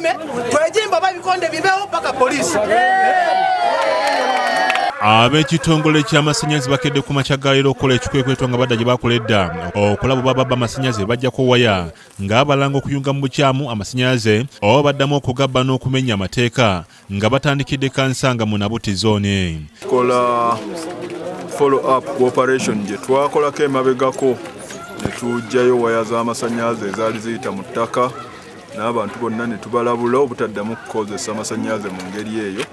umeme twejimba babikonde bibeho paka polisi. Ab'ekitongole ky'amasannyalaze bakedde ku makyagaliro okukola ekikwekweto nga badda gye bakoledda okulaba baba amasannyalaze bajjako waya ng'abalanga okuyunga mu bukyamu amasannyalaze oba baddamu okugabba n'okumenya amateeka nga batandikidde Kansanga mu Nabuti zooni. Kola follow up cooperation gye twakolako emabegako ne tujjayo waya z'amasannyalaze ezaali ziyita mu ttaka n'abantu bonna ne tubalabula obutaddamu kukozesa amasannyalaze mu ngeri eyo.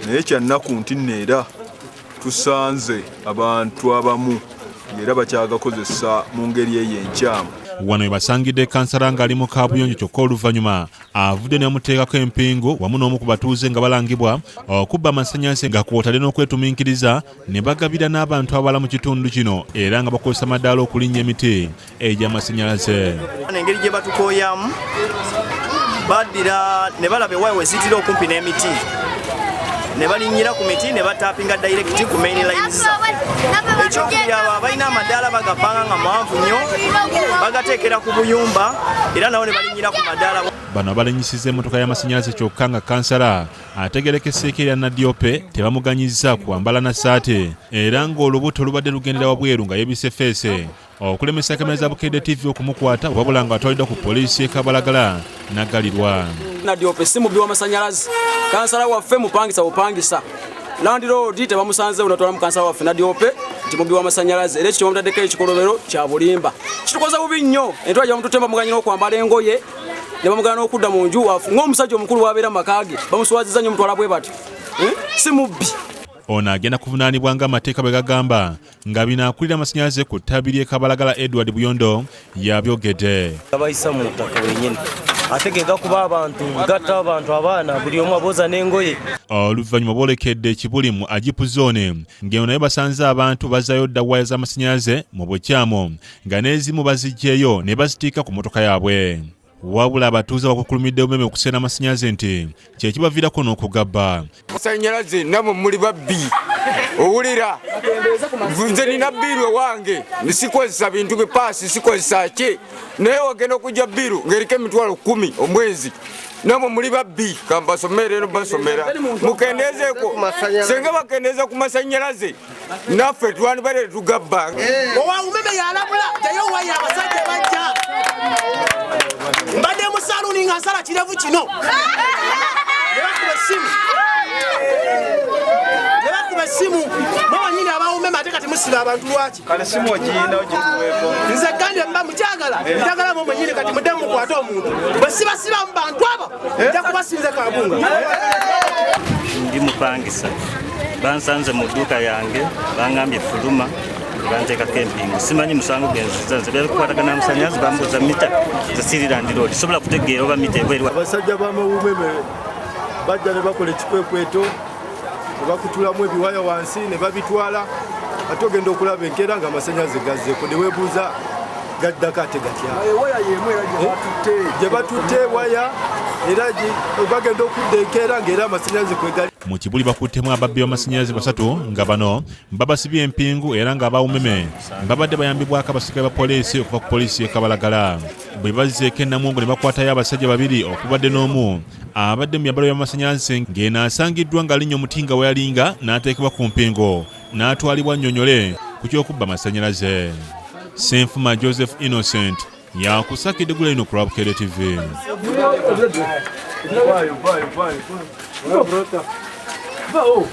Naye kyannaku nti neera tusanze abantu abamu era bakyagakozesa mu ngeri eyo enkyamu. Wano we basangidde kansala ng'ali mu kaabuyonjo kyokka oluvannyuma avudde n'amuteekako empingu wamu n'omu ku batuuze nga balangibwa okubba amasannyalaze nga kw'otadde n'okwetuminkiriza ne bagabira n'abantu abalala mu kitundu kino era nga bakozesa madaala okulinnya emiti egy'amasannyalaze. Engeri gye batukooyamu baddira ne balaba ewaayo wezitira okumpi n'emiti ne balinnyira ku miti ne batapinga direct ku main lines zaffe. Ekyokubiri abo abalina amadaala bagapanga nga mawanvu nnyo bagateekera ku buyumba era nabo ne balinnyira ku madaala. Bano abalinyisiza emmotoka y'amasannyalaze kyokka nga kansala ategerekesseeko erya Nadiope tebamuganyizza kwambala na ssaati era ng'olubuto lubadde lugendera wabweru nga yeebise feese okulemesa kamera za Bukedde TV okumukwata wabula nga atwaliddwa ku poliisi e Kabalagala n'aggalirwa. Nadiope si mubbi w'amasannyalaze, kansala waffe mupangisa bupangisa. Landlord tebamusanze unatwala mu kansala waffe Nadiope nti mubbi w'amasannyalaze era ekyo bamutaddeko ekikolobero kya bulimba. Kitukoza bubi nnyo entwala gyamututemba muganyina okwambala engoye ne bamugana n'okudda mu nju wafu ng'omusajja omukulu bw'abeera mu maka ge bamuswaziza nnyo mutwala bwe bati si mubbi. Ono agenda kuvunaanibwa ng'amateeka bwe gagamba nga binaakulira amasannyalaze ku ttabi ly'e Kabalagala. Edward Buyondo yabyogedde. Abayisa mu ttaka wenyini ate ge gakuba abantu gatta abantu abaana buli omu abooza n'engoye. Oluvannyuma boolekedde ekibuli mu Ajipu zooni ng'eno naye basanze abantu bazzaayo dda waya z'amasannyalaze mu bukyamu nga n'ezimu baziggyeyo ne bazitiika ku mmotoka yaabwe. Wabula abatuuze bakukulumidde obumeme okuseera amasannyalaze nti kye kibaviirako n'okugabba. Amasannyalaze namwe muli babbi owulira nze nina bbiiru ewange nisikozesa bintu bipaasi sikozesa ki naye wagenda okujja bbiiru ng'eriko emitwalo 10 omwezi namwe muli babbi kambasomere eno basomera mukendezeeko senga bakendeeza ku masannyalaze naffe twandibadde tugabba. Owa umeme yalabula jayo waya abasajja bajja mbadde mu saluni nga nsala kirevu kino nebakuba essimu mwabanyini abawumeme ate kati musiba abantu lwaki nze gandi mba mukyagala njagalamu mwenyini kati mudde mukwate omuntu bwe sibasiba mu bantu abo nja kubasinze kabunga. Ndi mupangisa bansanze mu dduuka yange bangambye fuluma banteekako empingu simanyi musango gwenziza bekukwatagana amasannyalaze bambuza mita zesirira ndirodi sobola kutegeera oba mita ebweru. Abasajja b'amawumeme bajja ne bakola ekikwekweto ne bakutulamu ebiwaya wansi ne babitwala ate ogenda okulaba enkeera nga amasannyalaze gazzeeko ne weebuuza gaddako ate gatya gye batutte waya era bagenda okudda enkeera ng'era amasannyalaze kwegali. Mu Kibuli bakuttemu ababbi b'amasannyalaze 3 nga bano babasibye empingu era nga abawumeme babadde bayambibwako abasirikale ba poliisi okuva ku poliisi y'e Kabalagala. Bwe bazzeeko e Namungo ne bakwatayo abasajja 2 okubadde n'omu abadde mu byambalo by'amasannyalaze ng'eno asangiddwa ng'alinnye omuti nga we yalinga n'ateekebwa ku mpingo n'atwalibwa Nnyonyole ku ky'okubba amasannyalaze. Senfuma Joseph Innocent yakusakidde gula lino ku Bukedde TV. Bye.